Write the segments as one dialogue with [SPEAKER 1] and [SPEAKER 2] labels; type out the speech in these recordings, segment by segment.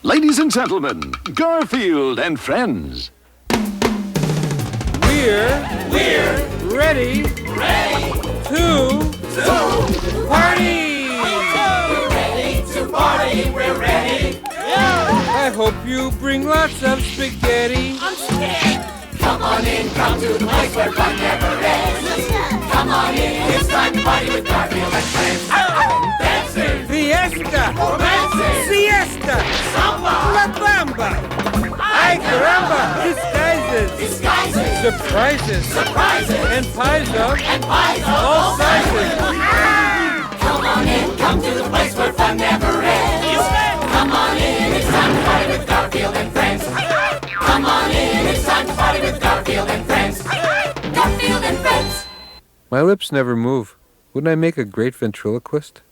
[SPEAKER 1] Ladies and gentlemen, Garfield and friends.
[SPEAKER 2] We're ready to party!
[SPEAKER 3] We're ready to party, we're ready.
[SPEAKER 2] I hope you bring lots of spaghetti.
[SPEAKER 3] I'm scared. Come on in, come to the place where fun never ends. Come on in, it's time to party with Garfield and friends. Dancing,
[SPEAKER 2] Fiesta!
[SPEAKER 3] romancing,
[SPEAKER 2] Siesta!
[SPEAKER 3] samba,
[SPEAKER 2] La Bamba! Ay caramba! Disguises!
[SPEAKER 3] disguises,
[SPEAKER 2] Surprises! And pies of
[SPEAKER 3] all
[SPEAKER 2] sizes!
[SPEAKER 3] Come on in, come to the place where fun never ends. Come on in, it's time to party with Garfield and friends. Come on in, it's time to party with Garfield and friends. Garfield and friends.
[SPEAKER 2] My lips never move. Wouldn't I make a great ventriloquist?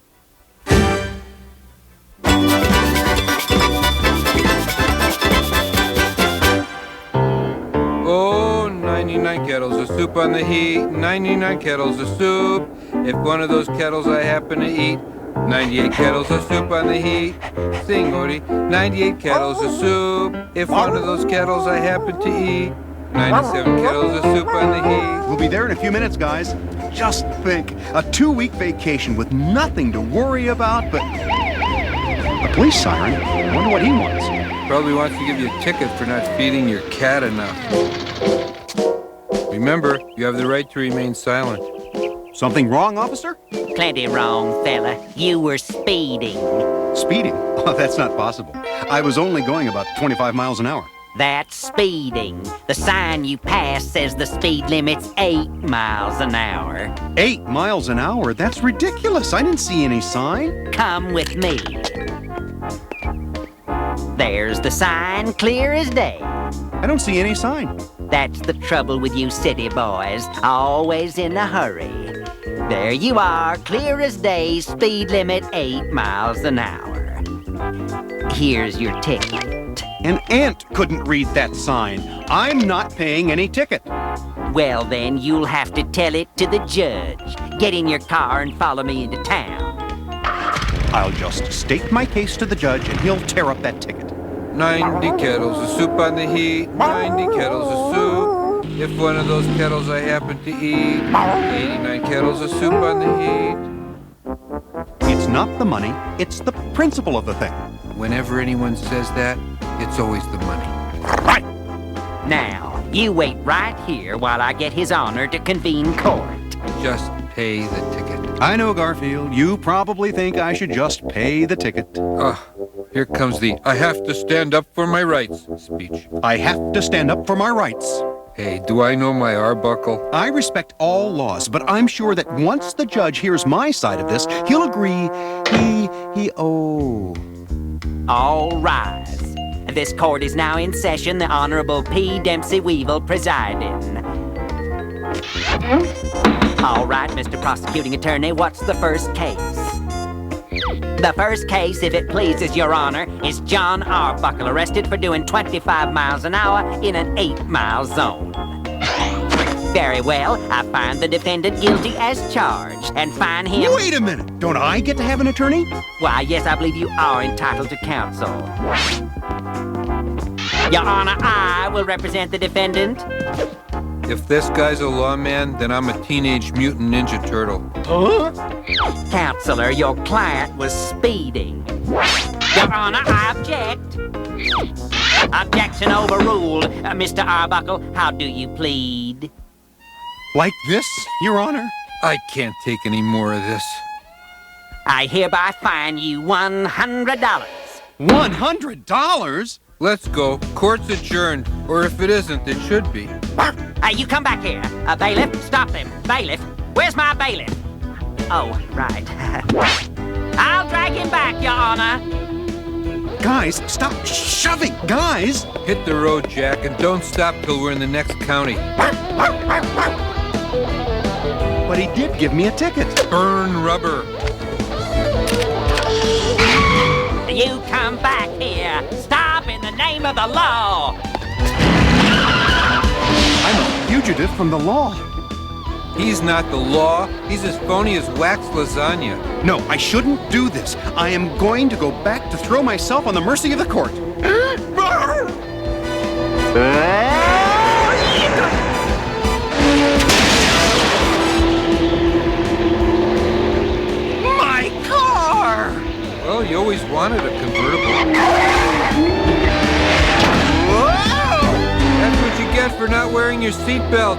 [SPEAKER 2] Oh, 99 kettles of soup on the heat, 99 kettles of soup. If one of those kettles I happen to eat, 98 kettles of soup on the heat. Sing, Odie. 98 kettles of soup. If one of those kettles I happen to eat, 97 kettles of soup on the heat.
[SPEAKER 4] We'll be there in a few minutes, guys. Just think, a 2-week vacation with nothing to worry about but... A police siren? I wonder what he wants.
[SPEAKER 2] Probably wants to give you a ticket for not feeding your cat enough. Remember, you have the right to remain silent.
[SPEAKER 4] Something wrong, officer?
[SPEAKER 5] Plenty wrong, fella. You were speeding.
[SPEAKER 4] Speeding? Oh, that's not possible. I was only going about 25 miles an hour.
[SPEAKER 5] That's speeding. The sign you passed says the speed limit's 8 miles an hour.
[SPEAKER 4] 8 miles an hour? That's ridiculous. I didn't see any sign.
[SPEAKER 5] Come with me. There's the sign, clear as day.
[SPEAKER 4] I don't see any sign.
[SPEAKER 5] That's the trouble with you city boys, always in a hurry. There you are, clear as day, speed limit 8 miles an hour. Here's your ticket.
[SPEAKER 4] An ant couldn't read that sign. I'm not paying any ticket.
[SPEAKER 5] Well then, you'll have to tell it to the judge. Get in your car and follow me into town.
[SPEAKER 4] I'll just state my case to the judge and he'll tear up that ticket.
[SPEAKER 2] 90 kettles of soup on the heat, 90 kettles of soup. If one of those kettles I happen to eat, 89 kettles of soup on the heat.
[SPEAKER 4] It's not the money, it's the principle of the thing.
[SPEAKER 2] Whenever anyone says that, it's always the money.
[SPEAKER 4] Right.
[SPEAKER 5] Now, you wait right here while I get his honor to convene court.
[SPEAKER 2] Just pay the ticket.
[SPEAKER 4] I know, Garfield. You probably think I should just pay the ticket.
[SPEAKER 2] Here comes the I have to stand up for my rights speech.
[SPEAKER 4] I have to stand up for my rights.
[SPEAKER 2] Hey, do I know my Arbuckle?
[SPEAKER 4] I respect all laws, but I'm sure that once the judge hears my side of this, he'll agree
[SPEAKER 5] All rise. This court is now in session. The Honorable P. Dempsey Weevil presiding. All right, Mr. Prosecuting Attorney, what's the first case? The first case, if it pleases your honor, is John Arbuckle, arrested for doing 25 miles an hour in an 8-mile zone. Very well, I find the defendant guilty as charged and find him...
[SPEAKER 4] Wait a minute! Don't I get to have an attorney?
[SPEAKER 5] Why, yes, I believe you are entitled to counsel. Your honor, I will represent the defendant.
[SPEAKER 2] If this guy's a lawman, then I'm a teenage mutant ninja turtle.
[SPEAKER 4] Huh?
[SPEAKER 5] Counselor, your client was speeding. Your honor, I object. Objection overruled. Mr. Arbuckle, how do you plead?
[SPEAKER 4] Like this, Your Honor?
[SPEAKER 2] I can't take any more of this.
[SPEAKER 5] I hereby fine you $100.
[SPEAKER 4] $100?
[SPEAKER 2] Let's go. Court's adjourned. Or if it isn't, it should be.
[SPEAKER 5] You come back here. Bailiff, stop them. Bailiff, where's my bailiff? Oh, right. I'll drag him back, Your Honor.
[SPEAKER 4] Guys, stop shoving, guys!
[SPEAKER 2] Hit the road, Jack, and don't stop till we're in the next county.
[SPEAKER 4] But he did give me a ticket.
[SPEAKER 2] Burn rubber.
[SPEAKER 5] You come back here. Stop in the name of the law.
[SPEAKER 4] I'm a fugitive from the law.
[SPEAKER 2] He's not the law. He's as phony as wax lasagna.
[SPEAKER 4] No, I shouldn't do this. I am going to go back to throw myself on the mercy of the court.
[SPEAKER 5] My car!
[SPEAKER 2] Well, you always wanted a convertible. That's what you get for not wearing your seatbelt.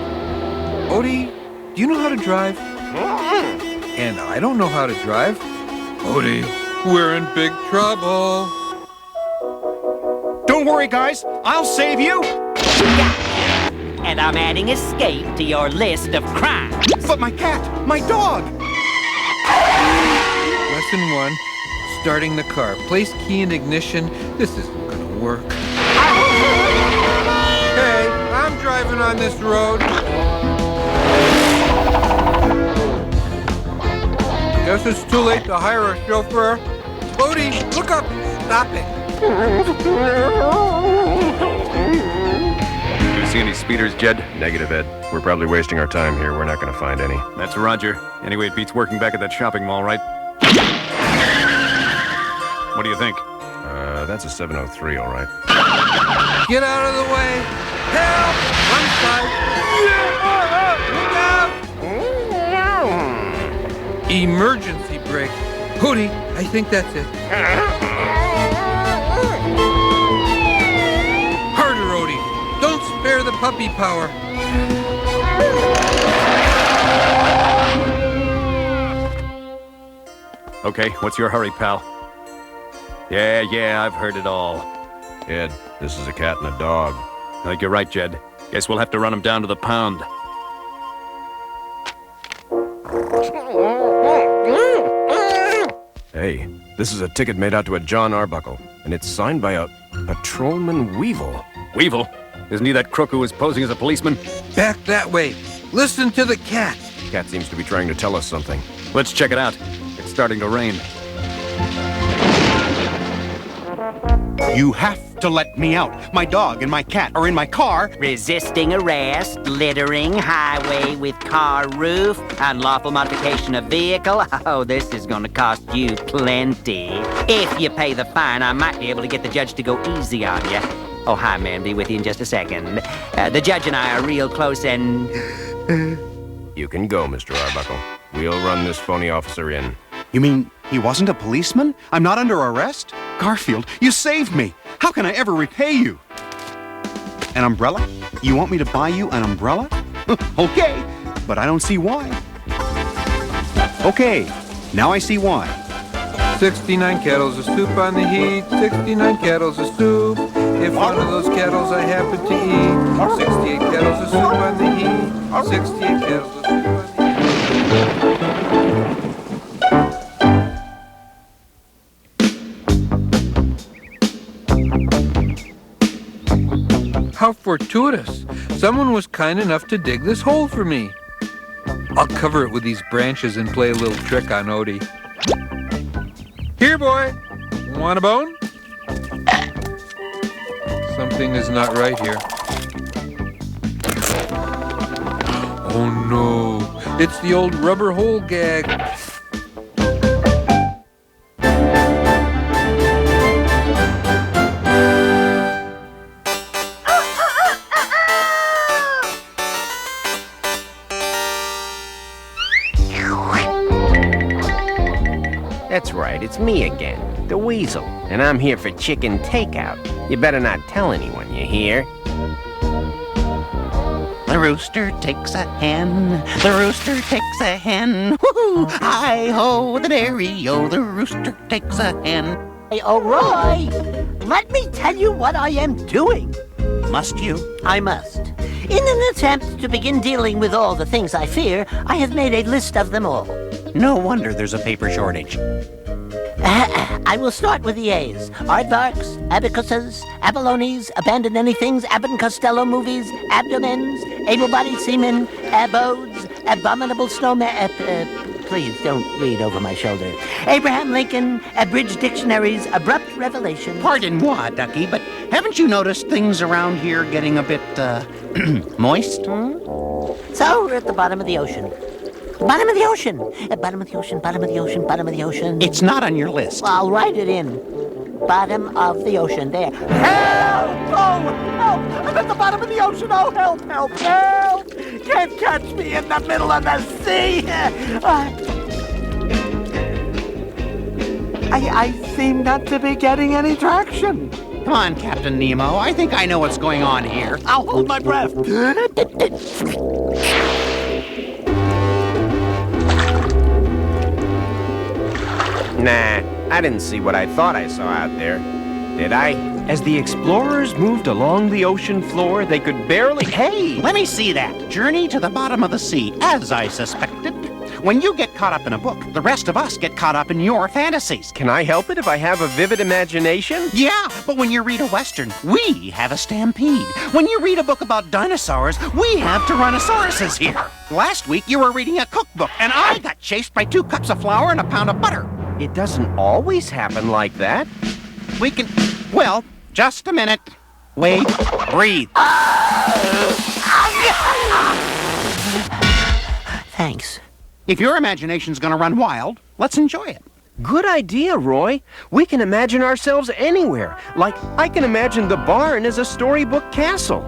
[SPEAKER 2] Odie, do you know how to drive? And I don't know how to drive. Odie, we're in big trouble.
[SPEAKER 4] Don't worry, guys. I'll save you.
[SPEAKER 5] And I'm adding escape to your list of crimes.
[SPEAKER 4] But my cat, my dog.
[SPEAKER 2] Lesson 1, starting the car. Place key in ignition. This isn't gonna work. Hey, I'm driving on this road. Guess it's too late to hire a chauffeur. Odie, look up. Stop it.
[SPEAKER 6] Do you see any speeders, Jed? Negative, Ed. We're probably wasting our time here. We're not going to find any.
[SPEAKER 1] That's Roger. Anyway, it beats working back at that shopping mall, right? What do you think?
[SPEAKER 6] That's a 703, all right.
[SPEAKER 2] Get out of the way. Help! One side. Look out! Emergency brake. Hootie, I think that's it. Harder, Odie. Don't spare the puppy power.
[SPEAKER 1] Okay, what's your hurry, pal? Yeah, I've heard it all.
[SPEAKER 6] Ed, this is a cat and a dog.
[SPEAKER 1] I think you're right, Jed. Guess we'll have to run him down to the pound.
[SPEAKER 6] Hey, this is a ticket made out to a John Arbuckle, and it's signed by a Patrolman Weevil.
[SPEAKER 1] Weevil? Isn't he that crook who was posing as a policeman?
[SPEAKER 2] Back that way. Listen to the cat.
[SPEAKER 6] Cat seems to be trying to tell us something.
[SPEAKER 1] Let's check it out. It's starting to rain.
[SPEAKER 4] You have to let me out. My dog and my cat are in my car.
[SPEAKER 5] Resisting arrest, littering, highway with car roof, unlawful modification of vehicle. Oh, this is going to cost you plenty. If you pay the fine, I might be able to get the judge to go easy on you. Oh, hi, man. Be with you in just a second. The judge and I are real close and...
[SPEAKER 6] You can go, Mr. Arbuckle. We'll run this phony officer in.
[SPEAKER 4] You mean he wasn't a policeman? I'm not under arrest? Garfield, you saved me. How can I ever repay you? An umbrella? You want me to buy you an umbrella? Okay, but I don't see why. Okay, now I see why.
[SPEAKER 2] 69 kettles of soup on the heat, 69 kettles of soup. If one of those kettles I happen to eat, 68 kettles of soup on the heat, 68 kettles of soup on the heat. How fortuitous. Someone was kind enough to dig this hole for me. I'll cover it with these branches and play a little trick on Odie. Here, boy. Want a bone? Something is not right here. Oh no, it's the old rubber hole gag.
[SPEAKER 7] That's right, it's me again, the Weasel, and I'm here for chicken takeout. You better not tell anyone, you hear?
[SPEAKER 8] The rooster takes a hen, the rooster takes a hen. Woo-hoo! Hi-ho, the dairy-o, the rooster takes a hen.
[SPEAKER 9] Hey, O'Roy, let me tell you what I am doing.
[SPEAKER 8] Must you?
[SPEAKER 9] I must. In an attempt to begin dealing with all the things I fear, I have made a list of them all.
[SPEAKER 8] No wonder there's a paper shortage.
[SPEAKER 9] I will start with the A's. Aardvarks, abacuses, abalones, abandoned anythings, Abbott and Costello movies, abdomens, able-bodied seamen, abodes, abominable snowmen. Please don't read over my shoulder. Abraham Lincoln, abridged dictionaries, abrupt revelation.
[SPEAKER 8] Pardon moi, Ducky, but haven't you noticed things around here getting a bit, moist?
[SPEAKER 9] So we're at the bottom of the ocean. Bottom of the ocean. Bottom of the ocean, bottom of the ocean, bottom of the ocean.
[SPEAKER 8] It's not on your list.
[SPEAKER 9] Well, I'll write it in. Bottom of the ocean. There. Help! Oh, help! I'm at the bottom of the ocean. Oh, help, help, help! Can't catch me in the middle of the sea. I seem not to be getting any traction.
[SPEAKER 8] Come on, Captain Nemo. I think I know what's going on here.
[SPEAKER 9] I'll hold my breath.
[SPEAKER 7] Nah, I didn't see what I thought I saw out there. Did I?
[SPEAKER 6] As the explorers moved along the ocean floor, they could barely...
[SPEAKER 8] Hey, let me see that. Journey to the bottom of the sea, as I suspected. When you get caught up in a book, the rest of us get caught up in your fantasies.
[SPEAKER 6] Can I help it if I have a vivid imagination?
[SPEAKER 8] Yeah, but when you read a Western, we have a stampede. When you read a book about dinosaurs, we have Tyrannosauruses here. Last week, you were reading a cookbook, and I got chased by 2 cups of flour and a pound of butter.
[SPEAKER 6] It doesn't always happen like that.
[SPEAKER 8] We can... Well, just a minute. Wait, breathe.
[SPEAKER 9] Thanks.
[SPEAKER 8] If your imagination's gonna run wild, let's enjoy it.
[SPEAKER 6] Good idea, Roy. We can imagine ourselves anywhere. Like, I can imagine the barn as a storybook castle.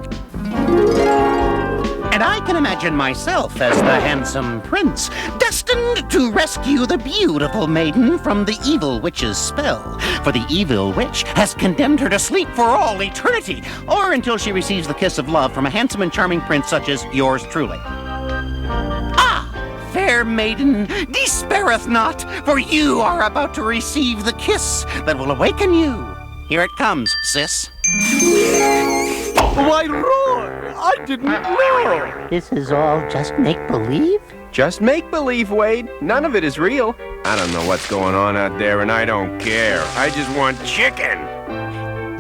[SPEAKER 8] And I can imagine myself as the handsome prince, destined to rescue the beautiful maiden from the evil witch's spell. For the evil witch has condemned her to sleep for all eternity, or until she receives the kiss of love from a handsome and charming prince such as yours truly. Fair maiden, despaireth not, for you are about to receive the kiss that will awaken you. Here it comes, sis.
[SPEAKER 1] Why, Roy, I didn't know.
[SPEAKER 9] This is all just make-believe?
[SPEAKER 6] Just make-believe, Wade. None of it is real. I don't know what's going on out there, and I don't care. I just want chicken.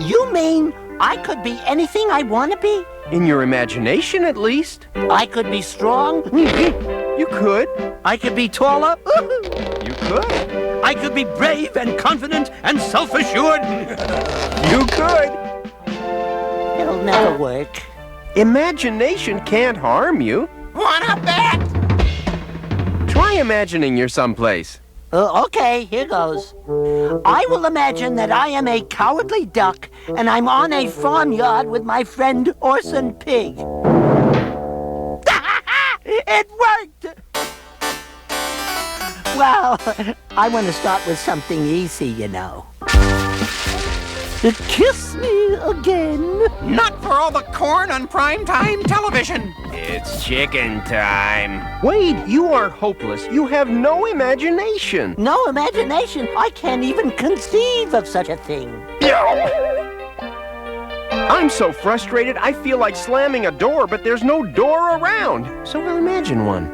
[SPEAKER 9] You mean I could be anything I want to be?
[SPEAKER 6] In your imagination, at least.
[SPEAKER 9] I could be strong.
[SPEAKER 6] You could.
[SPEAKER 9] I could be taller.
[SPEAKER 6] You could.
[SPEAKER 1] I could be brave and confident and self-assured.
[SPEAKER 6] You could.
[SPEAKER 9] It'll never work.
[SPEAKER 6] Imagination can't harm you.
[SPEAKER 8] Wanna bet?
[SPEAKER 6] Try imagining you're someplace.
[SPEAKER 9] Okay, here goes. I will imagine that I am a cowardly duck and I'm on a farmyard with my friend Orson Pig. It worked! Well, I want to start with something easy, you know. Kiss me again.
[SPEAKER 8] Not for all the corn on primetime television.
[SPEAKER 7] It's chicken time.
[SPEAKER 6] Wade, you are hopeless. You have no imagination.
[SPEAKER 9] No imagination. I can't even conceive of such a thing.
[SPEAKER 6] I'm so frustrated, I feel like slamming a door, but there's no door around. So we'll imagine one.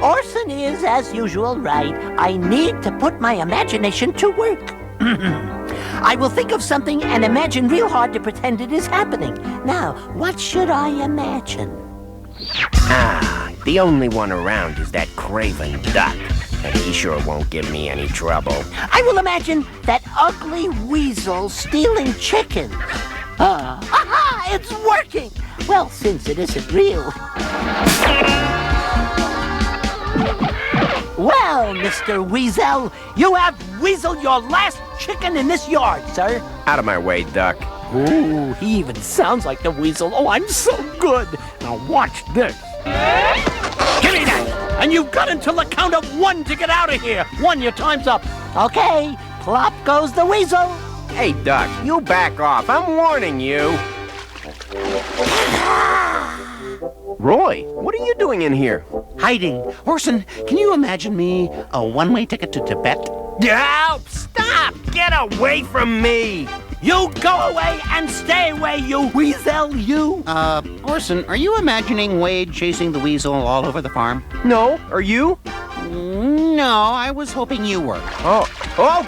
[SPEAKER 9] Orson is, as usual, right. I need to put my imagination to work. I will think of something and imagine real hard to pretend it is happening. Now, what should I imagine?
[SPEAKER 7] The only one around is that craven duck. And he sure won't give me any trouble.
[SPEAKER 9] I will imagine that ugly weasel stealing chickens. Aha! It's working! Well, since it isn't real. Well, Mr. Weasel, you have weaseled your last chicken in this yard, sir.
[SPEAKER 7] Out of my way, duck.
[SPEAKER 9] Ooh, he even sounds like the weasel. Oh, I'm so good. Now watch this. Give me that! And you've got until the count of 1 to get out of here. 1, your time's up. Okay, plop goes the weasel.
[SPEAKER 7] Hey, duck, you back off. I'm warning you.
[SPEAKER 6] Roy, what are you doing in here?
[SPEAKER 8] Hiding. Orson, can you imagine me a one-way ticket to Tibet?
[SPEAKER 7] Help! Stop! Get away from me!
[SPEAKER 9] You go away and stay away, you weasel, you.
[SPEAKER 8] Orson, are you imagining Wade chasing the weasel all over the farm?
[SPEAKER 6] No, are you?
[SPEAKER 8] No, I was hoping you were.
[SPEAKER 6] Oh,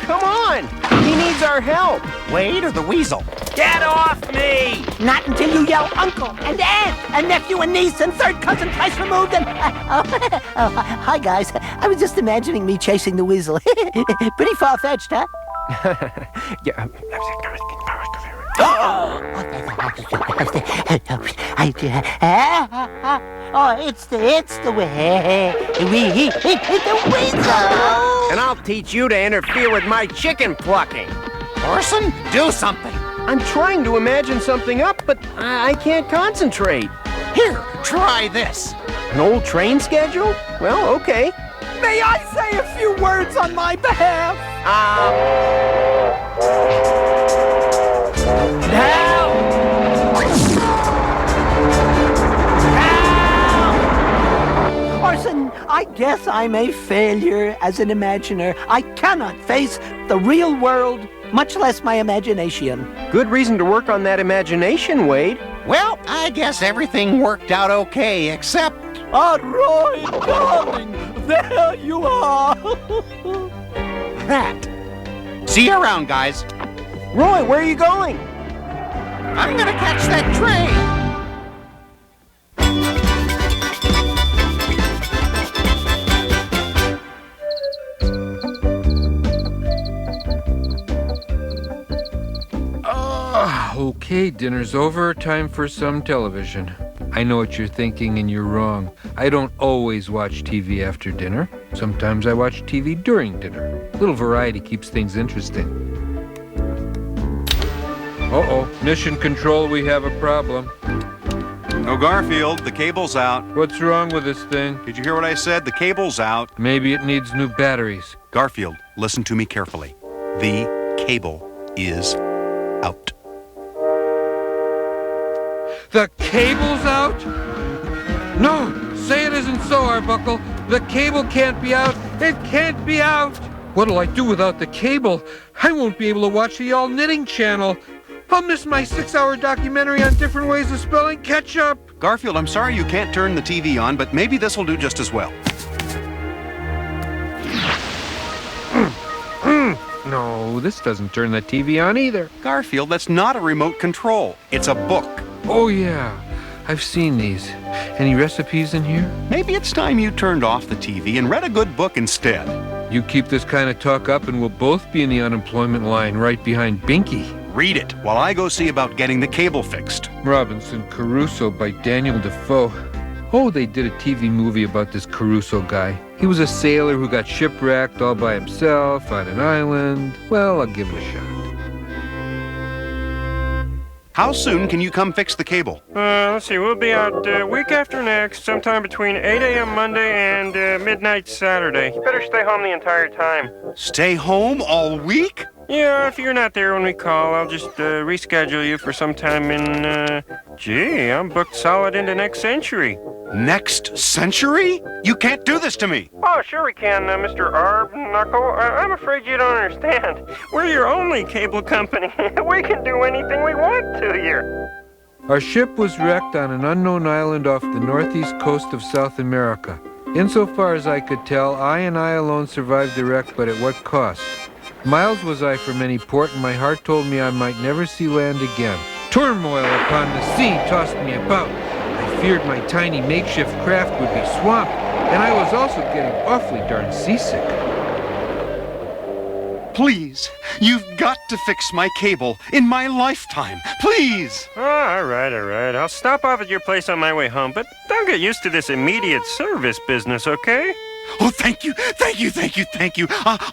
[SPEAKER 6] come on! He needs our help.
[SPEAKER 8] Wade or the weasel?
[SPEAKER 7] Get off me!
[SPEAKER 9] Not until you yell uncle and aunt and nephew and niece and third cousin twice removed and... hi, guys. I was just imagining me chasing the weasel. Pretty far-fetched, huh?
[SPEAKER 6] Yeah.
[SPEAKER 9] Oh, it's the weasel.
[SPEAKER 7] And I'll teach you to interfere with my chicken plucking.
[SPEAKER 8] Orson, do something.
[SPEAKER 6] I'm trying to imagine something up, but I can't concentrate.
[SPEAKER 8] Here, try this.
[SPEAKER 6] An old train schedule? Well, okay.
[SPEAKER 10] May I say a few words on my behalf? Orson, I guess I'm a failure as an imaginer. I cannot face the real world, much less my imagination.
[SPEAKER 6] Good reason to work on that imagination, Wade.
[SPEAKER 8] Well, I guess everything worked out okay, except...
[SPEAKER 10] Ah, Roy, darling, there you are.
[SPEAKER 8] that. See you around, guys.
[SPEAKER 6] Roy, where are you going?
[SPEAKER 8] I'm gonna catch that train.
[SPEAKER 2] Okay, dinner's over. Time for some television. I know what you're thinking, and you're wrong. I don't always watch TV after dinner. Sometimes I watch TV during dinner. A little variety keeps things interesting. Uh-oh. Mission Control, we have a problem.
[SPEAKER 4] Oh, Garfield, the cable's out.
[SPEAKER 2] What's wrong with this thing?
[SPEAKER 4] Did you hear what I said? The cable's out.
[SPEAKER 2] Maybe it needs new batteries.
[SPEAKER 4] Garfield, listen to me carefully. The cable is out.
[SPEAKER 2] The cable's out? No! Say it isn't so, Arbuckle. The cable can't be out. It can't be out. What'll I do without the cable? I won't be able to watch the All Knitting channel. I'll miss my 6-hour documentary on different ways of spelling ketchup.
[SPEAKER 4] Garfield, I'm sorry you can't turn the TV on, but maybe this will do just as well.
[SPEAKER 2] No, this doesn't turn the TV on either.
[SPEAKER 4] Garfield, that's not a remote control. It's a book.
[SPEAKER 2] Oh, yeah. I've seen these. Any recipes in here?
[SPEAKER 4] Maybe it's time you turned off the TV and read a good book instead.
[SPEAKER 2] You keep this kind of talk up and we'll both be in the unemployment line right behind Binky.
[SPEAKER 4] Read it while I go see about getting the cable fixed.
[SPEAKER 2] Robinson Crusoe by Daniel Defoe. Oh, they did a TV movie about this Crusoe guy. He was a sailor who got shipwrecked all by himself on an island. Well, I'll give it a shot.
[SPEAKER 4] How soon can you come fix the cable?
[SPEAKER 11] Let's see, we'll be out week after next, sometime between 8 a.m. Monday and midnight Saturday. You better stay home the entire time.
[SPEAKER 4] Stay home all week?
[SPEAKER 11] Yeah, if you're not there when we call, I'll just reschedule you for some time in, gee, I'm booked solid into next century.
[SPEAKER 4] Next century? You can't do this to me.
[SPEAKER 11] Oh, sure we can, Mr. Arbuckle. I'm afraid you don't understand. We're your only cable company. We can do anything we want to you.
[SPEAKER 2] Our ship was wrecked on an unknown island off the northeast coast of South America. Insofar as I could tell, I alone survived the wreck, but at what cost? Miles was I from any port, and my heart told me I might never see land again. Turmoil upon the sea tossed me about. I feared my tiny makeshift craft would be swamped, and I was also getting awfully darn seasick.
[SPEAKER 4] Please, you've got to fix my cable in my lifetime. Please!
[SPEAKER 11] Oh, all right. I'll stop off at your place on my way home, but don't get used to this immediate service business, okay?
[SPEAKER 4] Oh, thank you.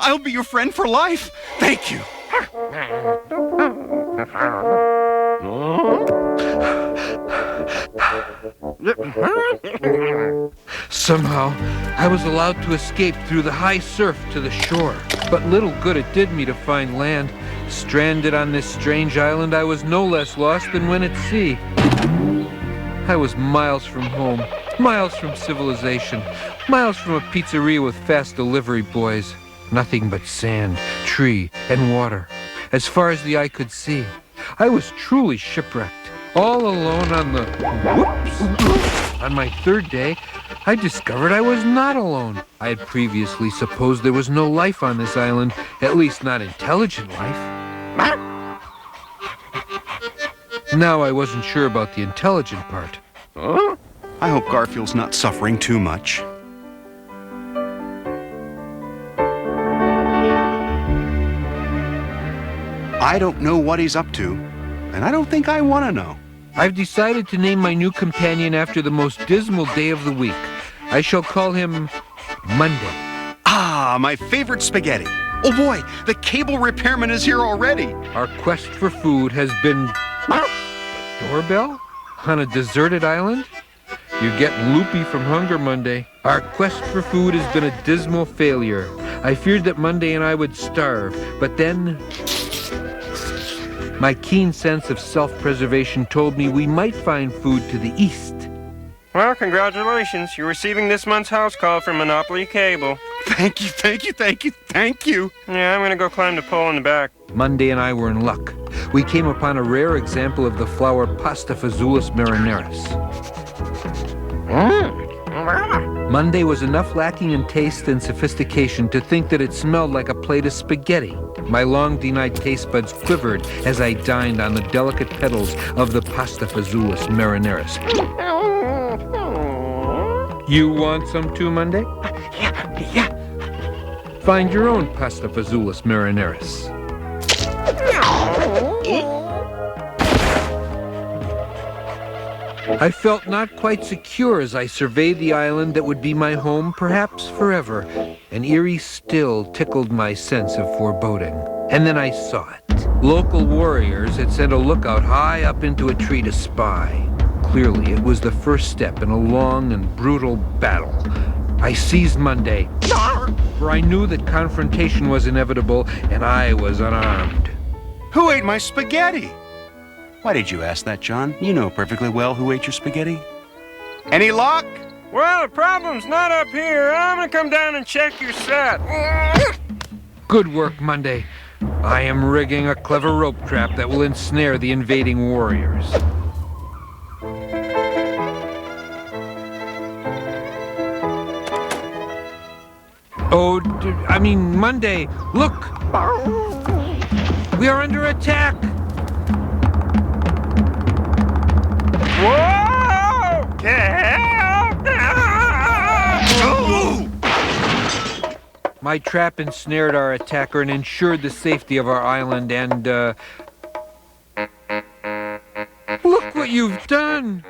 [SPEAKER 4] I'll be your friend for life. Thank you.
[SPEAKER 2] Somehow, I was allowed to escape through the high surf to the shore. But little good it did me to find land. Stranded on this strange island, I was no less lost than when at sea. I was miles from home, miles from civilization, miles from a pizzeria with fast delivery boys. Nothing but sand, tree, and water. As far as the eye could see, I was truly shipwrecked. All alone on the... Whoops! On my third day, I discovered I was not alone. I had previously supposed there was no life on this island, at least not intelligent life. Now I wasn't sure about the intelligent part.
[SPEAKER 4] Huh? I hope Garfield's not suffering too much. I don't know what he's up to, and I don't think I want to know.
[SPEAKER 2] I've decided to name my new companion after the most dismal day of the week. I shall call him Monday.
[SPEAKER 4] Ah, my favorite spaghetti. Oh boy, the cable repairman is here already.
[SPEAKER 2] Our quest for food has been... Doorbell? On a deserted island? You get loopy from hunger, Monday. Our quest for food has been a dismal failure. I feared that Monday and I would starve, but then... my keen sense of self-preservation told me we might find food to the east.
[SPEAKER 11] Well, congratulations. You're receiving this month's house call from Monopoly Cable.
[SPEAKER 4] Thank you, thank you, thank you, thank you.
[SPEAKER 11] Yeah, I'm gonna go climb the pole in the back.
[SPEAKER 2] Monday and I were in luck. We came upon a rare example of the flower Pasta Fazulis marinaris. Monday was enough lacking in taste and sophistication to think that it smelled like a plate of spaghetti. My long-denied taste buds quivered as I dined on the delicate petals of the Pasta Fazulis marinaris. You want some too, Monday?
[SPEAKER 6] Yeah.
[SPEAKER 2] Find your own Pasta Fazulis marinaris. I felt not quite secure as I surveyed the island that would be my home, perhaps forever. An eerie still tickled my sense of foreboding. And then I saw it. Local warriors had sent a lookout high up into a tree to spy. Clearly, it was the first step in a long and brutal battle. I seized Monday, for I knew that confrontation was inevitable, and I was unarmed.
[SPEAKER 4] Who ate my spaghetti? Why did you ask that, John? You know perfectly well who ate your spaghetti. Any luck?
[SPEAKER 11] Well, the problem's not up here. I'm gonna come down and check your set.
[SPEAKER 2] Good work, Monday. I am rigging a clever rope trap that will ensnare the invading warriors. Oh, I mean, Monday, look! We are under attack!
[SPEAKER 11] Whoa! Help!
[SPEAKER 2] My trap ensnared our attacker and ensured the safety of our island and, look what you've done!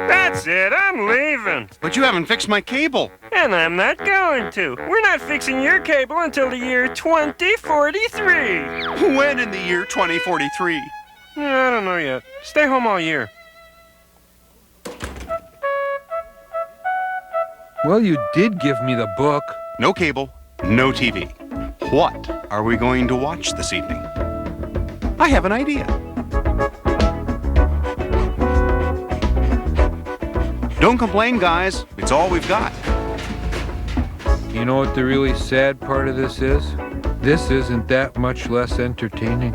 [SPEAKER 11] That's it, I'm leaving.
[SPEAKER 4] But you haven't fixed my cable.
[SPEAKER 11] And I'm not going to. We're not fixing your cable until the year 2043.
[SPEAKER 4] When in the year 2043?
[SPEAKER 11] I don't know yet. Stay home all year.
[SPEAKER 2] Well, you did give me the book.
[SPEAKER 4] No cable, no TV. What are we going to watch this evening? I have an idea. Don't complain, guys. It's all we've got.
[SPEAKER 2] You know what the really sad part of this is? This isn't that much less entertaining.